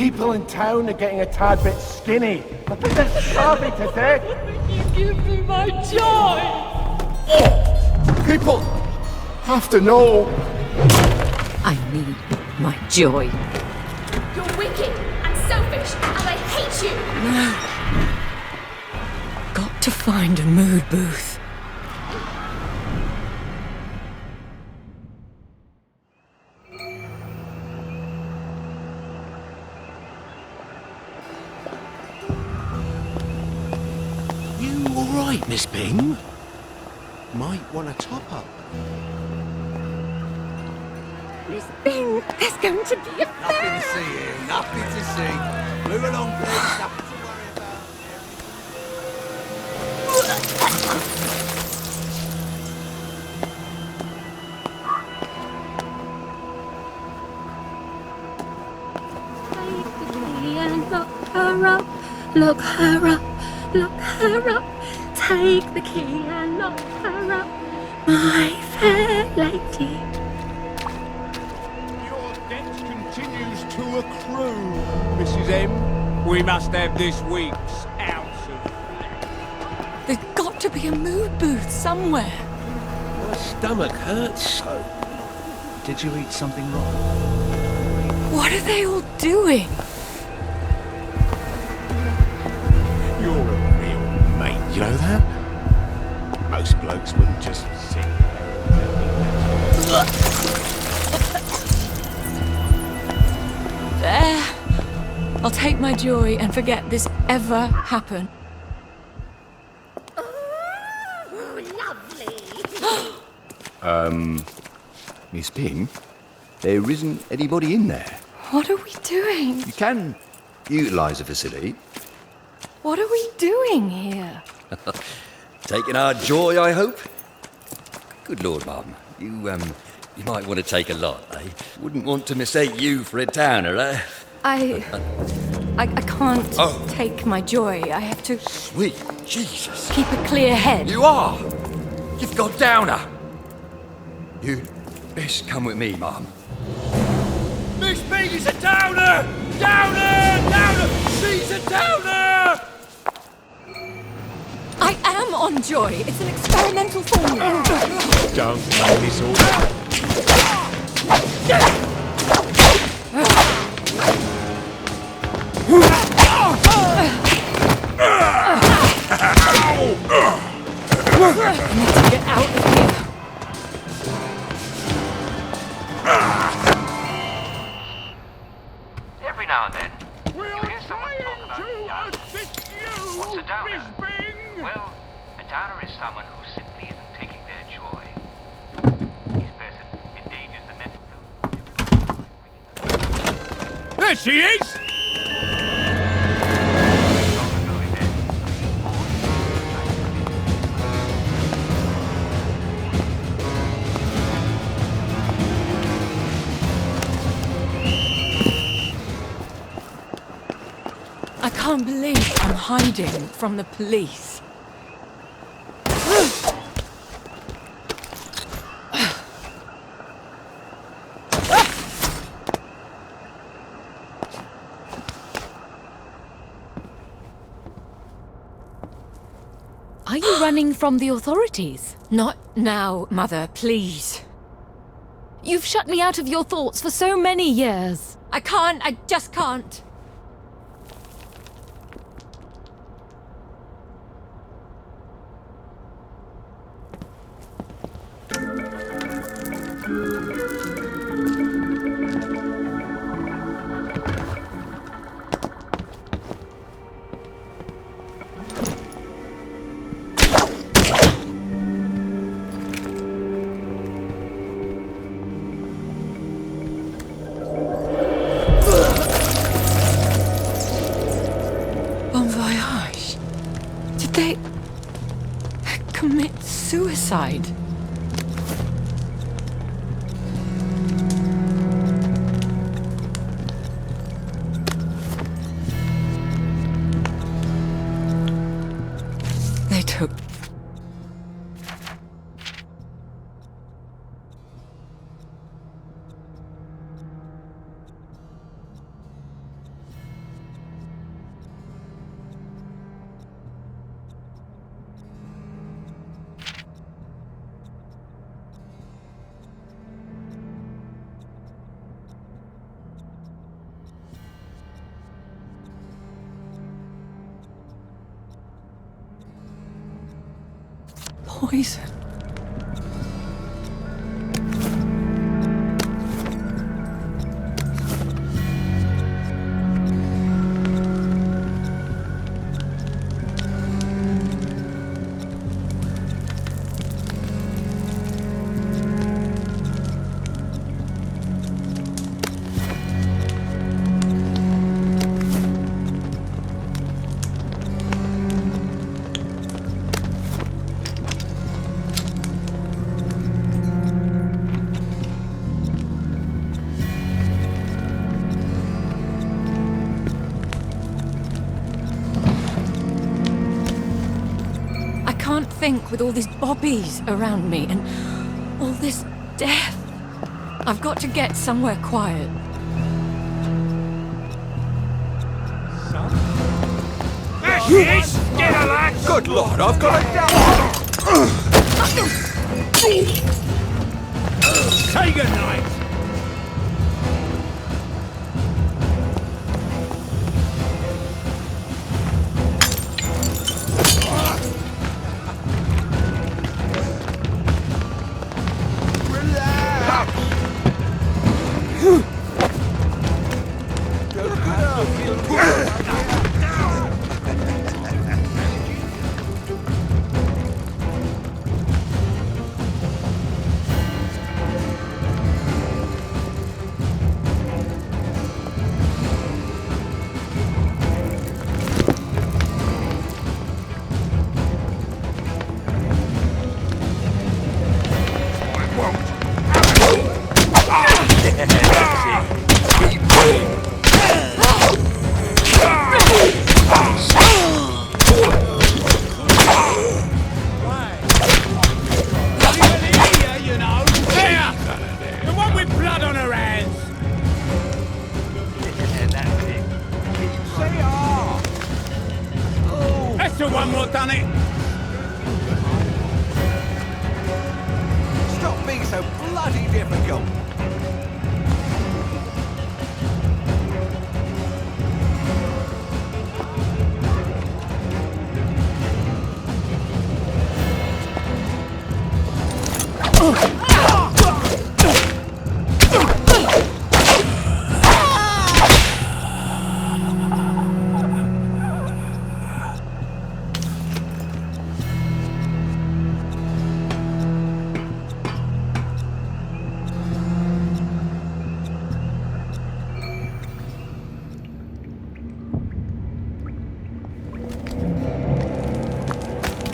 People in town are getting a tad bit skinny. I think they're starving to death. You give me my joy! People have to know. I need my joy. You're wicked and selfish, and I hate you! No. Got to find a mood booth. You alright, Miss Bing? Might want to top up. Miss Bing, there's going to be a Nothing to see here, nothing to see. Move along, please. Nothing to worry about. Look her up, look her up. Take the key and lock her up, my fair lady. Your debt continues to accrue, Mrs. M. We must have this week's ounce of flesh. There's got to be a mood booth somewhere. My stomach hurts so. Did you eat something wrong? What are they all doing? You're a real mate, you know that? Most blokes wouldn't just sit There. I'll take my joy and forget this ever happened. Ooh, lovely. Miss Bing, there isn't anybody in there. What are we doing? You can utilise the facility. What are we doing here? Taking our joy, I hope. Good Lord, Mum. You might want to take a lot, eh? Wouldn't want to mistake you for a towner, eh? I can't Oh. take my joy. I have to Sweet Jesus. keep a clear head. You are! You've got downer! You'd best come with me, Mum. Miss Bing is a downer! Downer! Downer! She's a downer! I am on joy. It's an experimental formula. Don't make this all up. I need to get out of here. Every now and then, We you are hear someone talk about trying a to downer. assist you, What's a downer? Miss Bing. Well, a downer is someone who simply isn't taking their joy. This person endangers the mental. There she is! I can't believe I'm hiding from the police. Are you running from the authorities? Not now, Mother, please. You've shut me out of your thoughts for so many years. I just can't. Bon voyage. Did they commit suicide? They took poison. I can't think with all these bobbies around me and all this death. I've got to get somewhere quiet. There she is! Get her, lads! Good lord, I've got a Take a night! One more done it. Stop being so bloody difficult.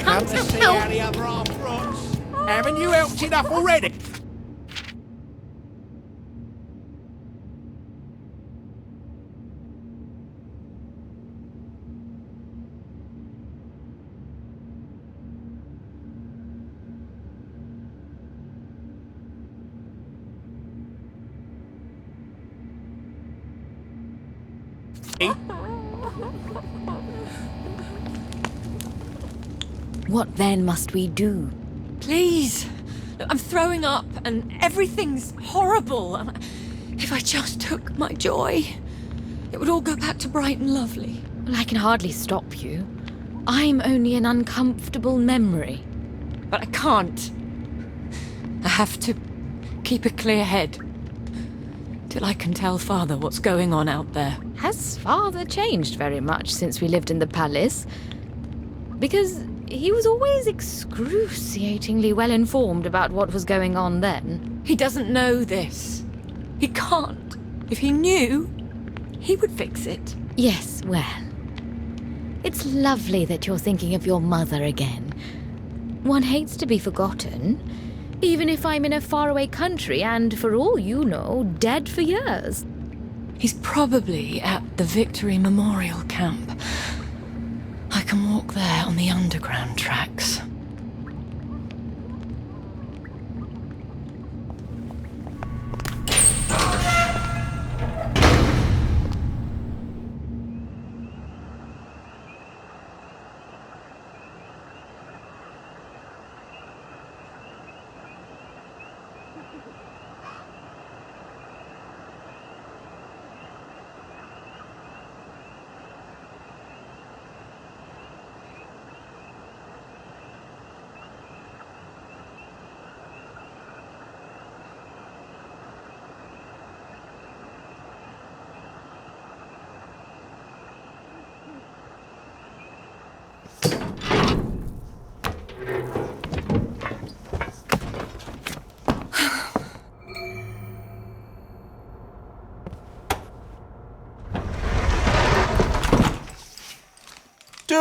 Come to see how the other half rots. Haven't you helped enough already? What then must we do? Please! I'm throwing up and everything's horrible. If I just took my joy, it would all go back to bright and lovely. Well, I can hardly stop you. I'm only an uncomfortable memory. But I can't. I have to keep a clear head. Till I can tell Father what's going on out there. Has Father changed very much since we lived in the palace? Because he was always excruciatingly well informed about what was going on then. He doesn't know this. He can't. If he knew, he would fix it. Yes, well. It's lovely that you're thinking of your mother again. One hates to be forgotten, even if I'm in a faraway country and, for all you know, dead for years. He's probably at the Victory Memorial Camp. I can walk there on the underground tracks.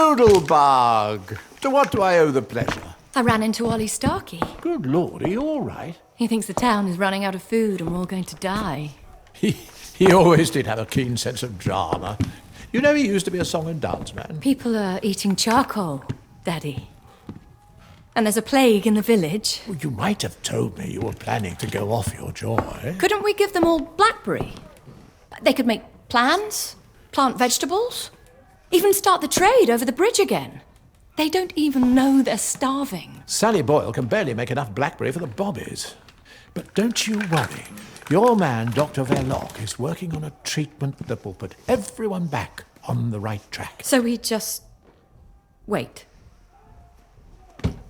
Doodlebug! To what do I owe the pleasure? I ran into Ollie Starkey. Good Lord, are you all right? He thinks the town is running out of food and we're all going to die. He always did have a keen sense of drama. You know, he used to be a song and dance man. People are eating charcoal, Daddy. And there's a plague in the village. Well, you might have told me you were planning to go off your joy. Couldn't we give them all blackberry? They could make plans, plant vegetables, even start the trade over the bridge again. They don't even know they're starving. Sally Boyle can barely make enough blackberry for the bobbies. But don't you worry. Your man, Dr. Verloc, is working on a treatment that will put everyone back on the right track. So we just wait.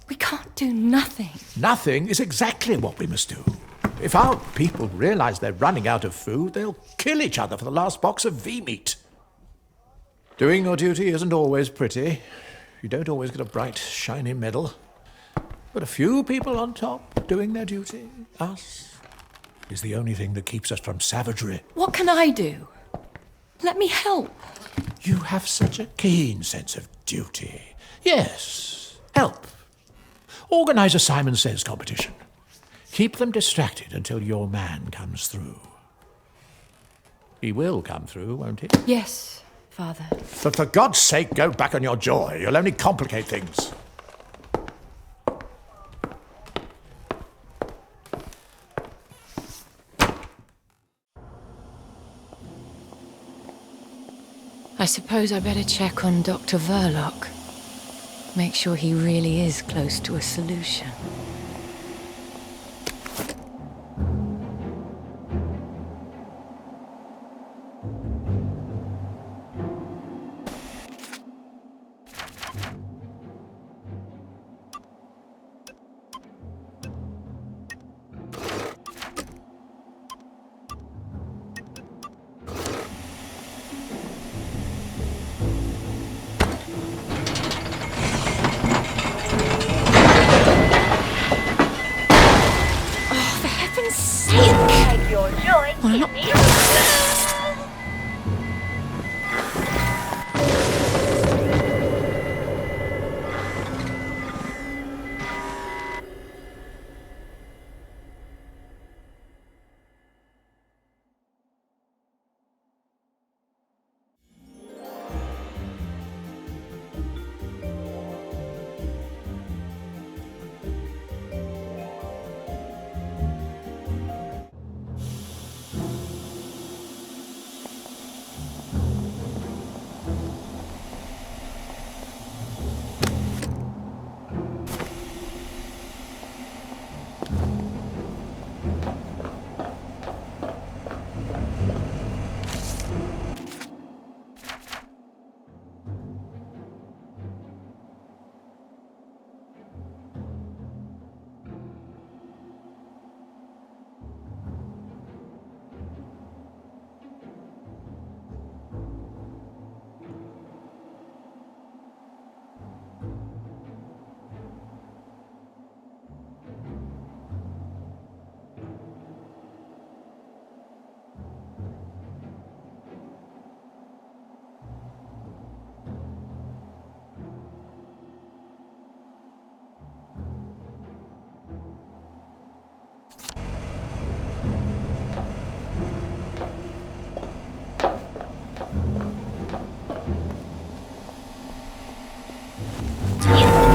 We can't do nothing. Nothing is exactly what we must do. If our people realise they're running out of food, they'll kill each other for the last box of V-meat. Doing your duty isn't always pretty. You don't always get a bright, shiny medal. But a few people on top doing their duty, us, is the only thing that keeps us from savagery. What can I do? Let me help. You have such a keen sense of duty. Yes, help. Organise a Simon Says competition. Keep them distracted until your man comes through. He will come through, won't he? Yes, Father. But for God's sake, go back on your joy. You'll only complicate things. I suppose I better check on Dr. Verloc. Make sure he really is close to a solution.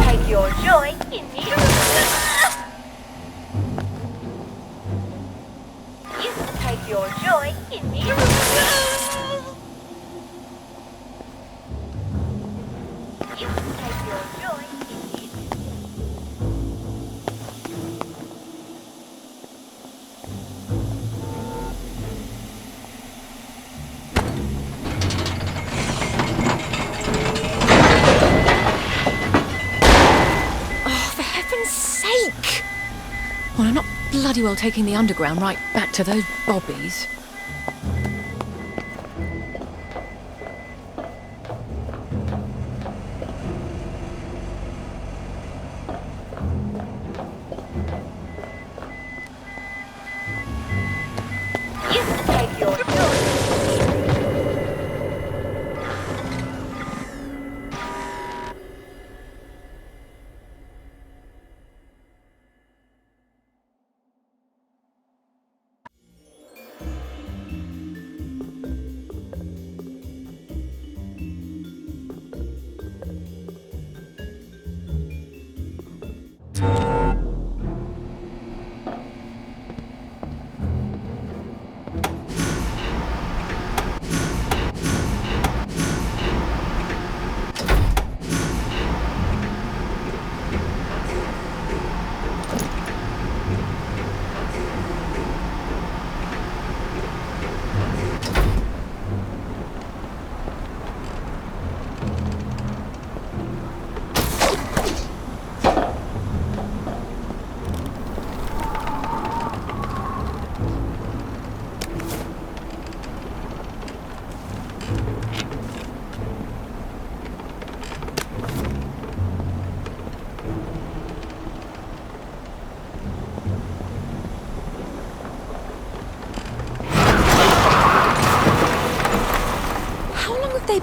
Take your joy in me. Take your joy in me. You take your joy in me. You take your joy in me. Well, I'm not bloody well taking the underground right back to those bobbies. You take your joy.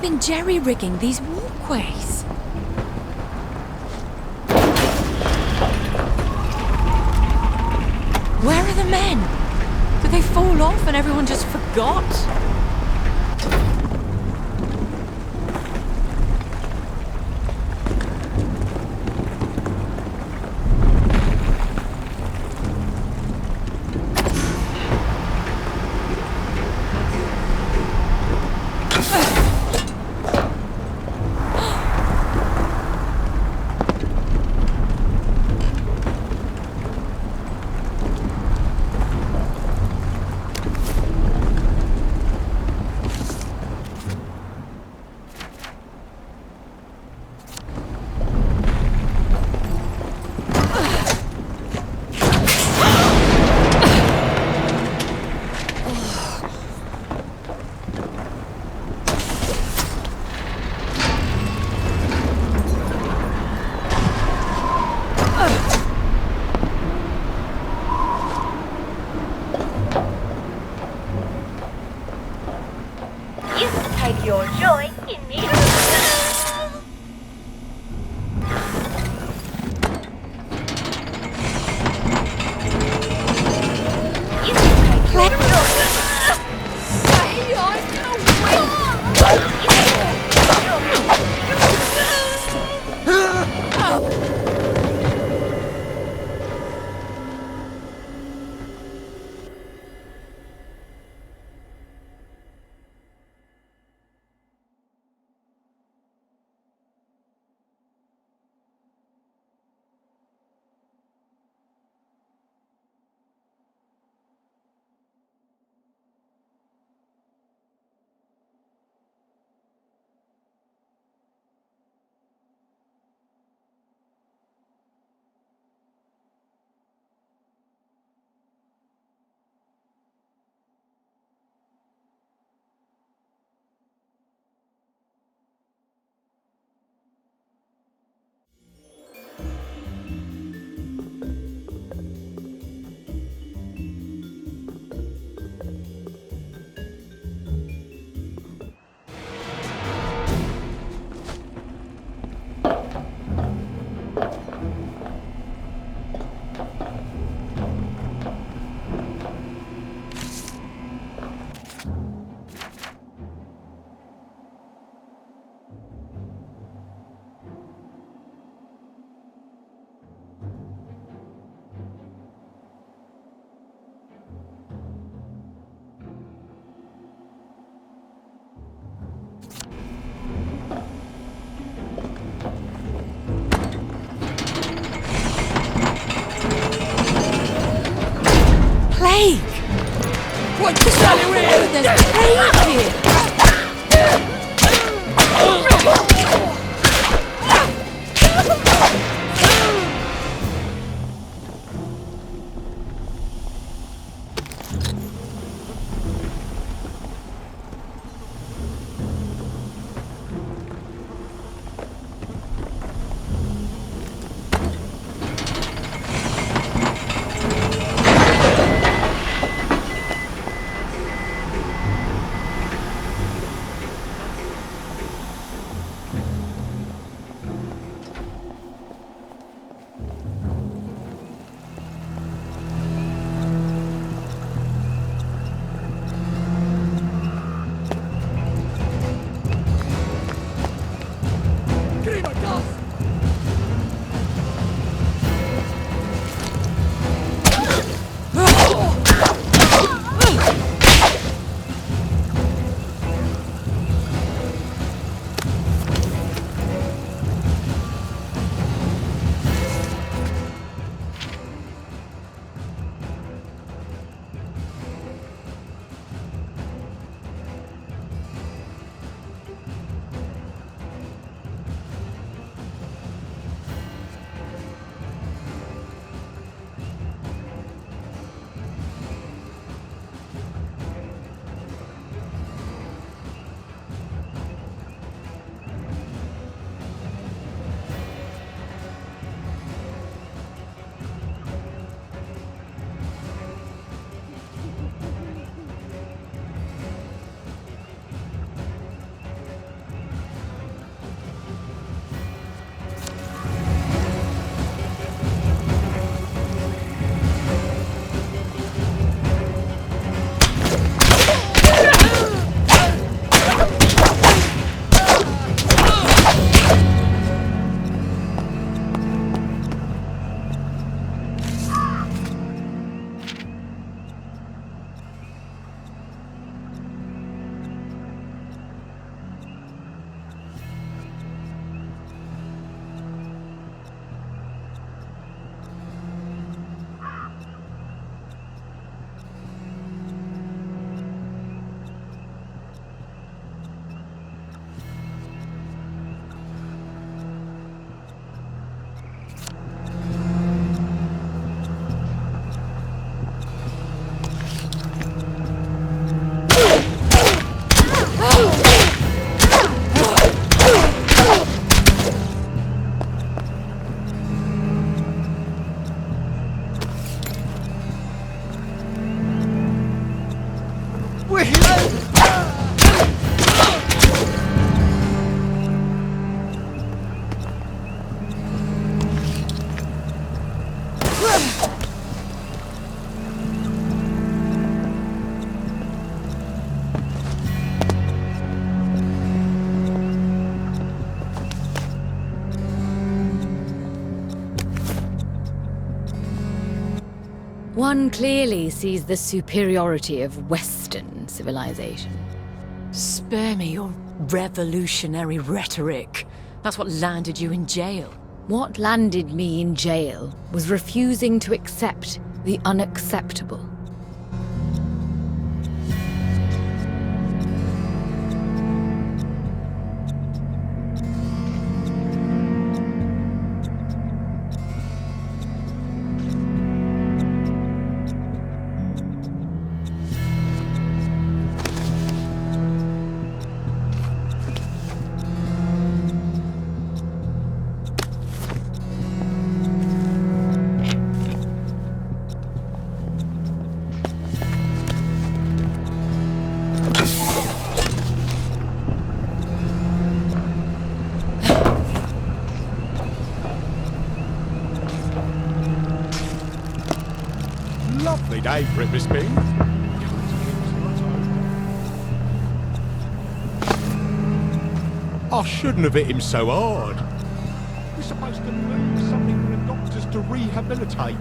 been jerry-rigging these walkways? Where are the men? Did they fall off and everyone just forgot? Your joy in me. Plague! What the hell? There's plague here! One clearly sees the superiority of Western civilization. Spare me your revolutionary rhetoric. That's what landed you in jail. What landed me in jail was refusing to accept the unacceptable. Lovely day for it, Miss Bing. I shouldn't have hit him so hard. We're supposed to move something for the doctors to rehabilitate.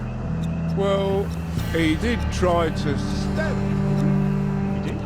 Well, he did try to stab him. He did?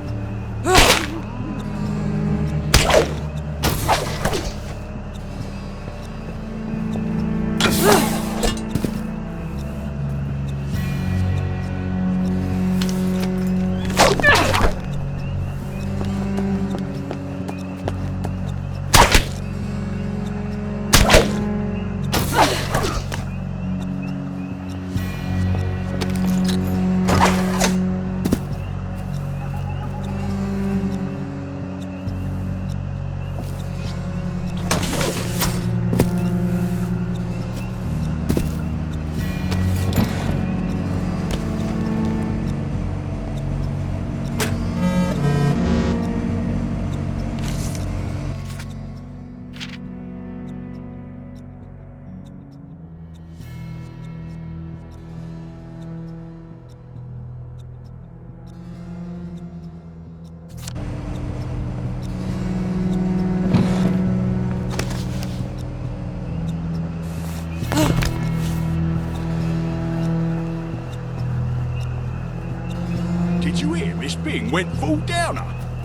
Did you hear Miss Bing went full downer?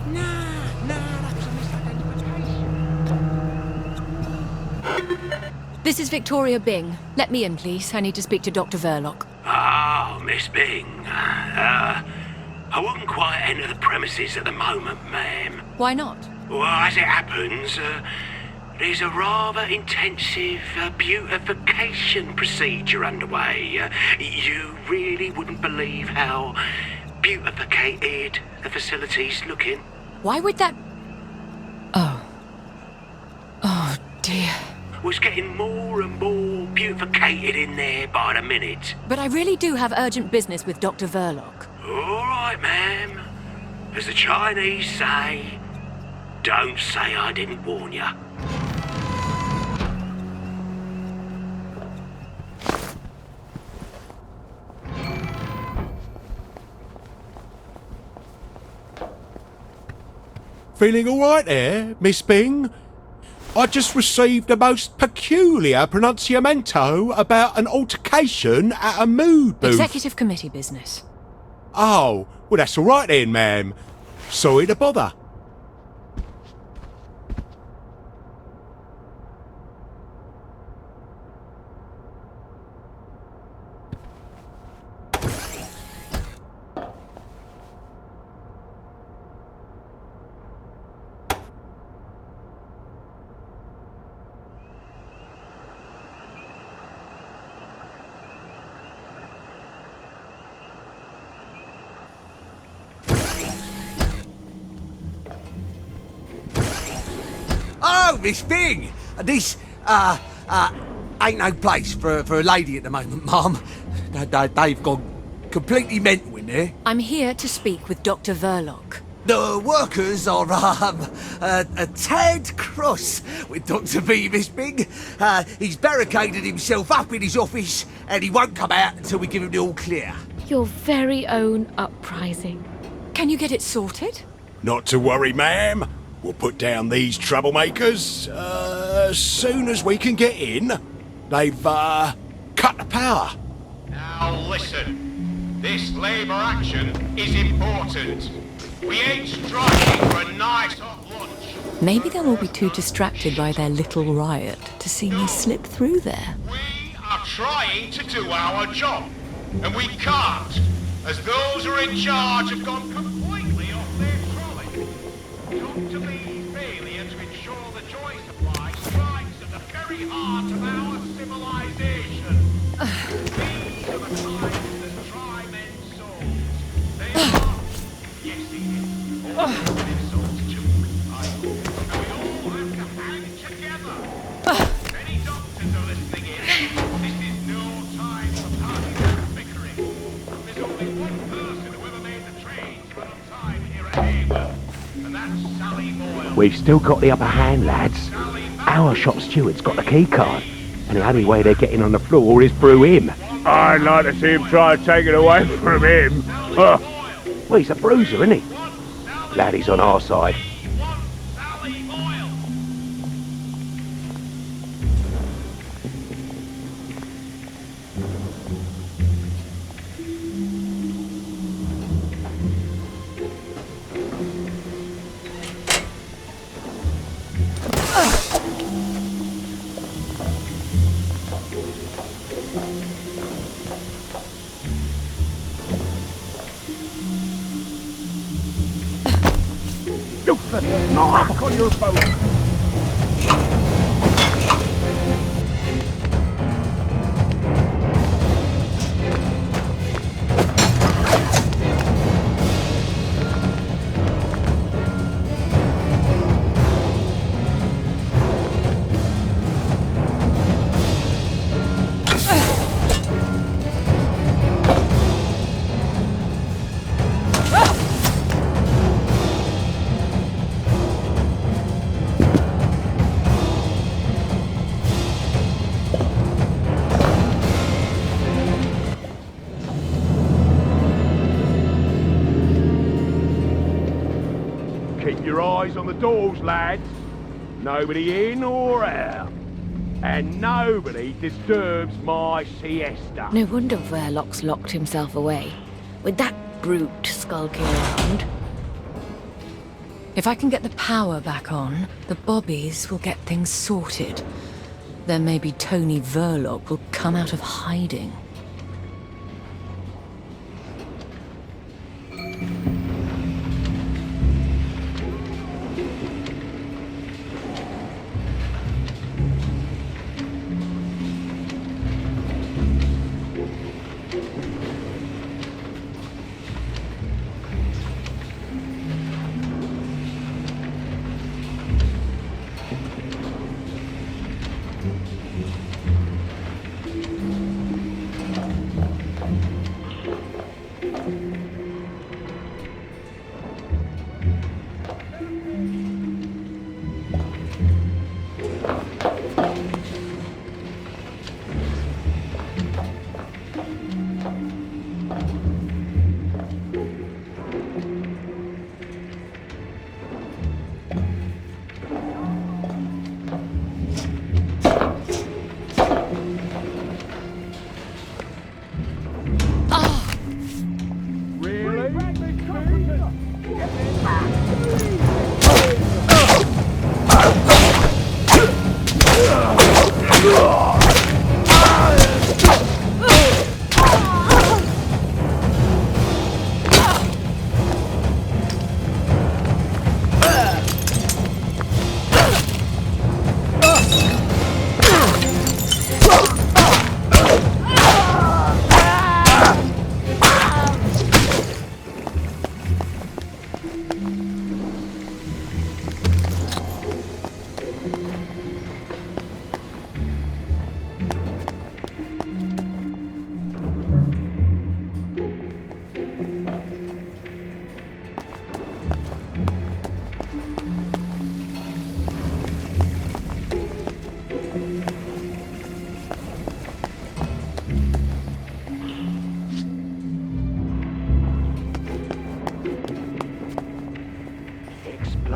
Nah, that was a misidentification. This is Victoria Bing. Let me in, please. I need to speak to Dr. Verloc. Oh, Miss Bing. I wouldn't quite enter the premises at the moment, ma'am. Why not? Well, as it happens, there's a rather intensive beautification procedure underway. You really wouldn't believe how beautificated the facility's looking. Why would that... Oh, dear. Was getting more and more beautificated in there by the minute. But I really do have urgent business with Dr. Verloc. All right, ma'am. As the Chinese say, don't say I didn't warn ya. Feeling all right there, Miss Bing? I just received a most peculiar pronunciamento about an altercation at a mood booth. Executive committee business. Oh, well that's all right then, ma'am. Sorry to bother. Oh, Miss Bing! This, ain't no place for a lady at the moment, Mum. They've gone completely mental in there. I'm here to speak with Dr. Verloc. The workers are a tad cross with Dr. Bemis Bing. He's barricaded himself up in his office and he won't come out until we give him the all clear. Your very own uprising. Can you get it sorted? Not to worry, ma'am. We'll put down these troublemakers as soon as we can get in. They've cut the power. Now listen, this labour action is important. We ain't striking for a nice hot lunch. Maybe they'll all be too distracted by their little riot to see me slip through there. We are trying to do our job, and we can't, as those who are in charge have gone completely off their trolley. Dr. Lee's failure to ensure the joy supply strikes at the very heart of our civilization. These are the times that try men's souls. They are... Yes, he is. All men's souls too. And we all have to hang together. Many doctors are listening in. This is no time for partisan bickering. There's only one person who ever made the train run on time here at Hayward, and that's Sally Boyle. We've still got the upper hand, lads. Our shop steward's got the key card, and the only way they're getting on the floor is through him. I'd like to see him try and take it away from him. Well, he's a bruiser, isn't he? Laddie's on our side. Sally Boyle. Back on your boat. Keep your eyes on the doors, lads. Nobody in or out. And nobody disturbs my siesta. No wonder Verloc's locked himself away. With that brute skulking around. If I can get the power back on, the Bobbies will get things sorted. Then maybe Tony Verloc will come out of hiding.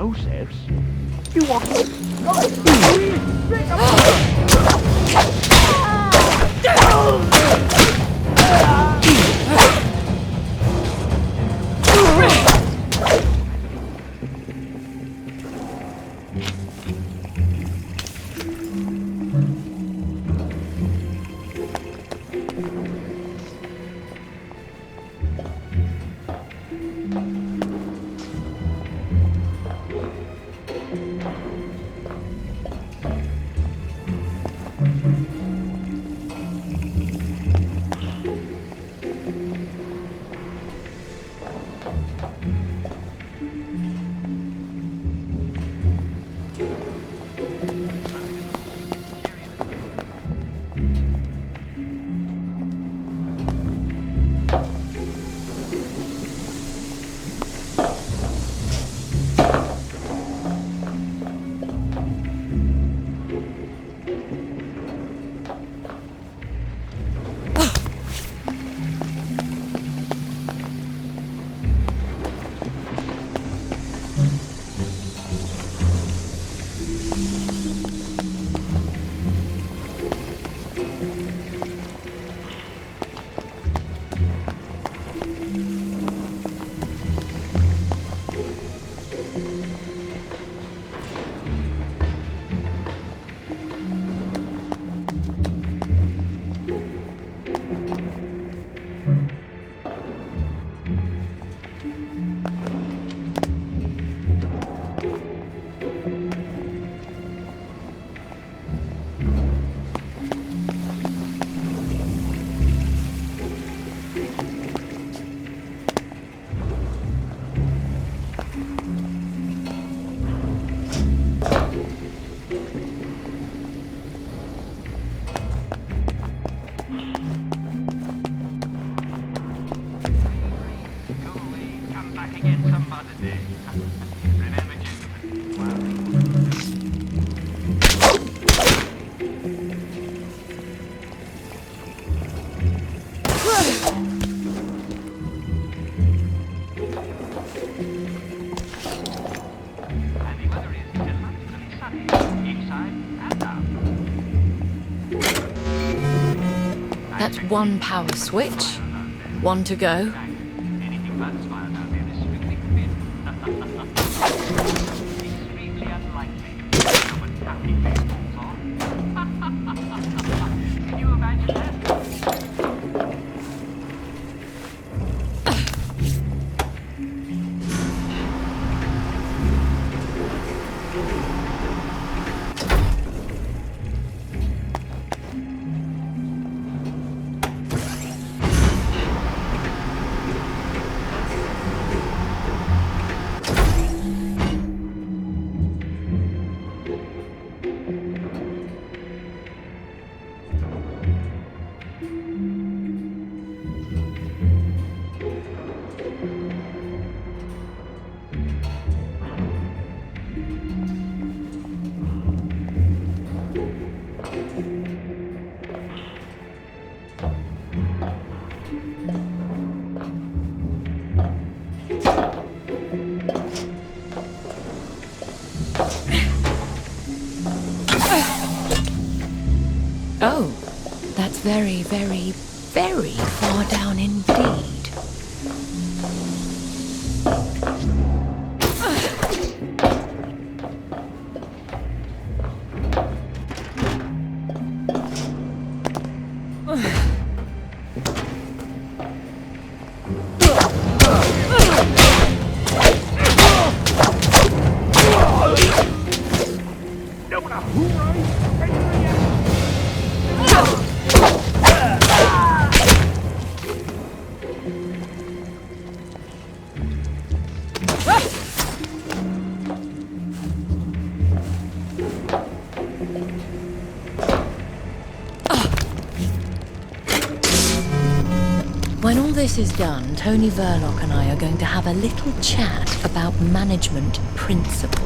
Joseph's? You want... That's one power switch. One to go. Oh, that's very, very, very far down indeed. When all this is done, Tony Verloc and I are going to have a little chat about management principles.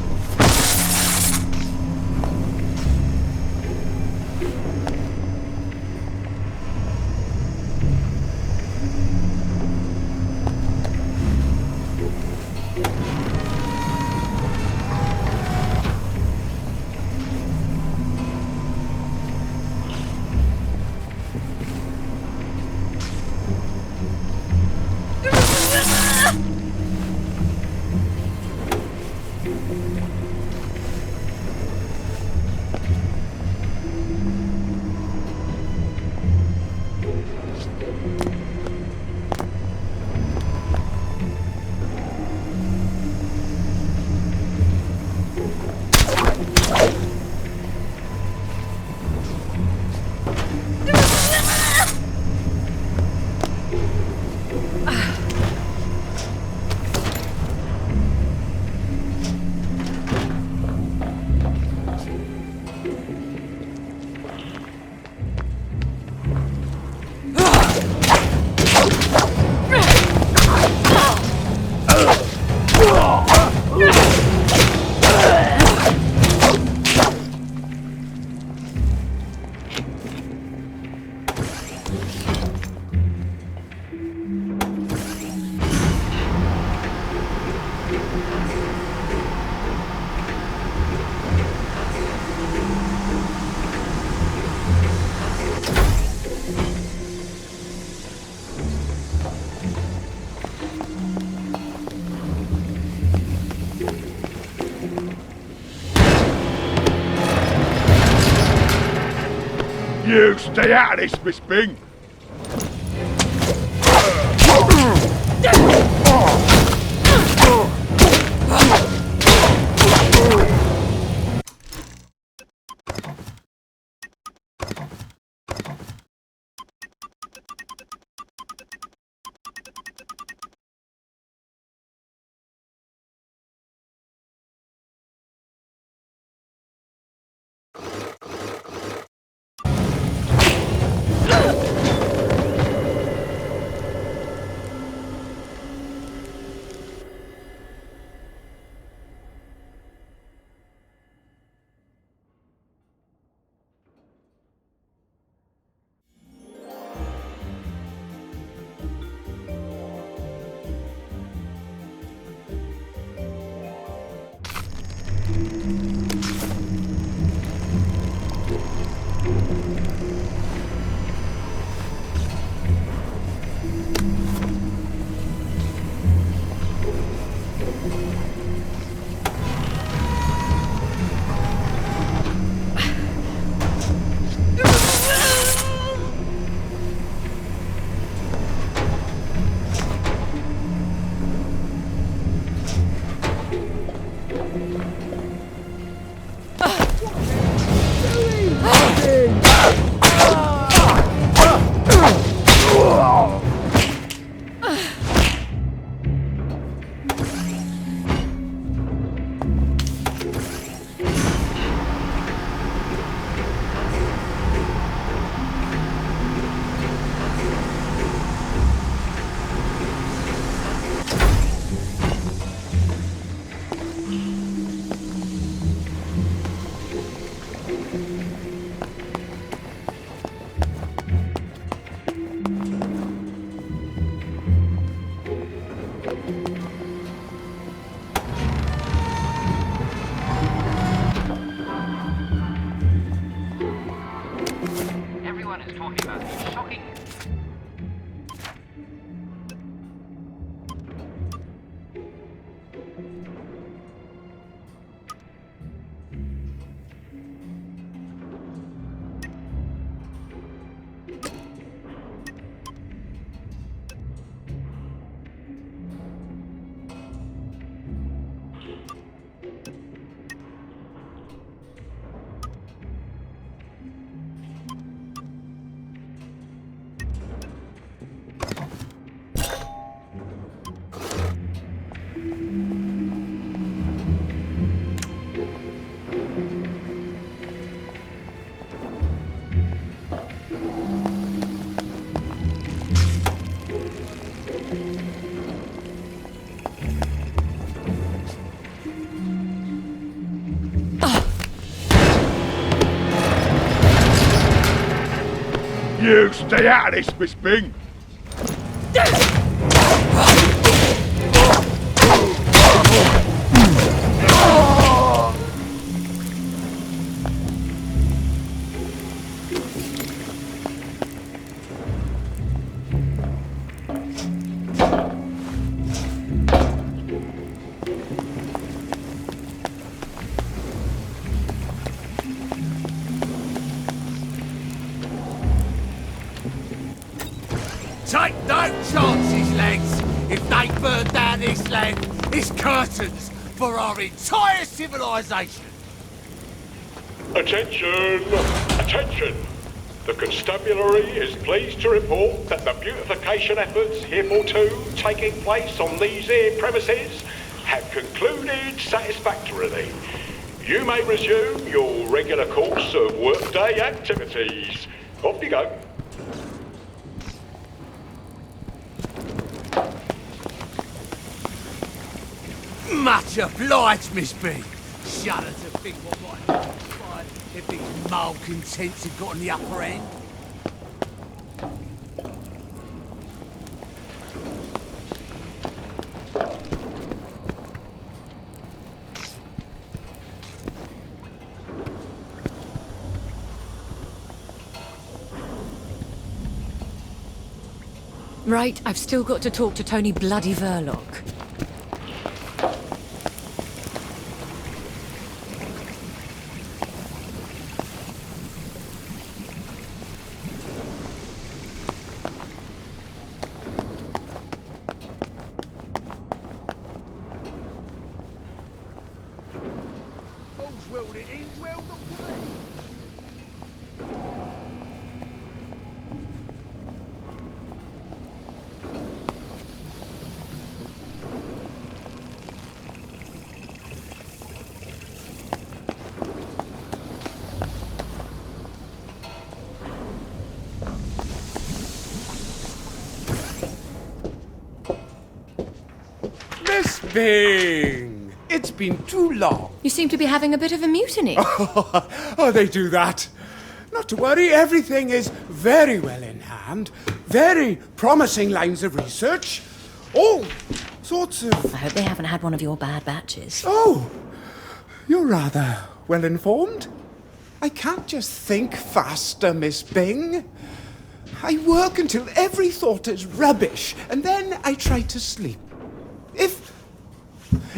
You stay out of this, Miss Bing. You stay out of this, Miss Bing. Take no chances, lads. If they burn down this land, it's curtains for our entire civilization. Attention! Attention! The constabulary is pleased to report that the beautification efforts heretofore taking place on these here premises have concluded satisfactorily. You may resume your regular course of workday activities. Off you go. Much obliged, Miss B. Shudder to think what might have transpired if these malcontents had gotten the upper end. Right, I've still got to talk to Tony Bloody Verloc. All's well that ends well the way. Miss Bing! It's been too long. You seem to be having a bit of a mutiny. Oh, they do that. Not to worry, everything is very well in hand. Very promising lines of research. All sorts of... I hope they haven't had one of your bad batches. Oh, you're rather well informed. I can't just think faster, Miss Bing. I work until every thought is rubbish, and then I try to sleep.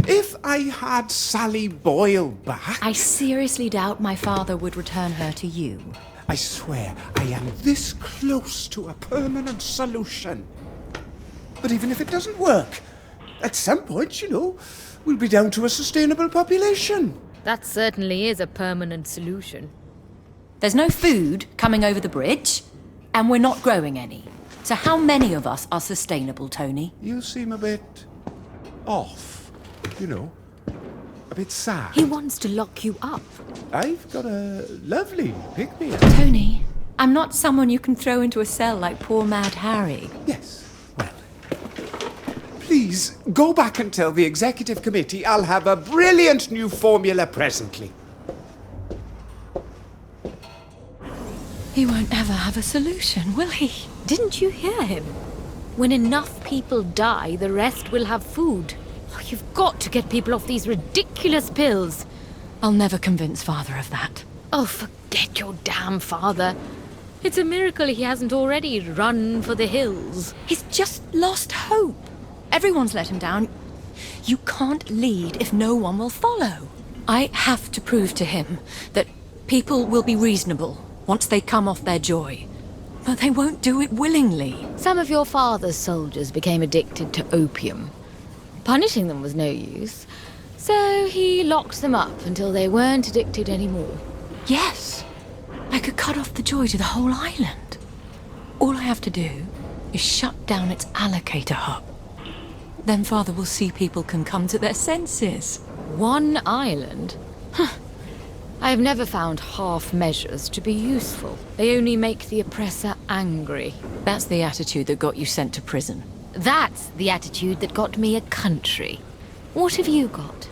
If I had Sally Boyle back... I seriously doubt my father would return her to you. I swear, I am this close to a permanent solution. But even if it doesn't work, at some point, we'll be down to a sustainable population. That certainly is a permanent solution. There's no food coming over the bridge, and we're not growing any. So how many of us are sustainable, Tony? You seem a bit... off. A bit sad. He wants to lock you up. I've got a lovely pick-me-up. Tony, I'm not someone you can throw into a cell like poor Mad Harry. Yes, well... Please, go back and tell the executive committee I'll have a brilliant new formula presently. He won't ever have a solution, will he? Didn't you hear him? When enough people die, the rest will have food. Oh, you've got to get people off these ridiculous pills. I'll never convince Father of that. Oh, forget your damn father. It's a miracle he hasn't already run for the hills. He's just lost hope. Everyone's let him down. You can't lead if no one will follow. I have to prove to him that people will be reasonable once they come off their joy. But they won't do it willingly. Some of your father's soldiers became addicted to opium. Punishing them was no use, so he locked them up until they weren't addicted anymore. Yes, I could cut off the joy to the whole island. All I have to do is shut down its allocator hub. Then Father will see people can come to their senses. One island? Huh. I have never found half measures to be useful. They only make the oppressor angry. That's the attitude that got you sent to prison. That's the attitude that got me a country. What have you got?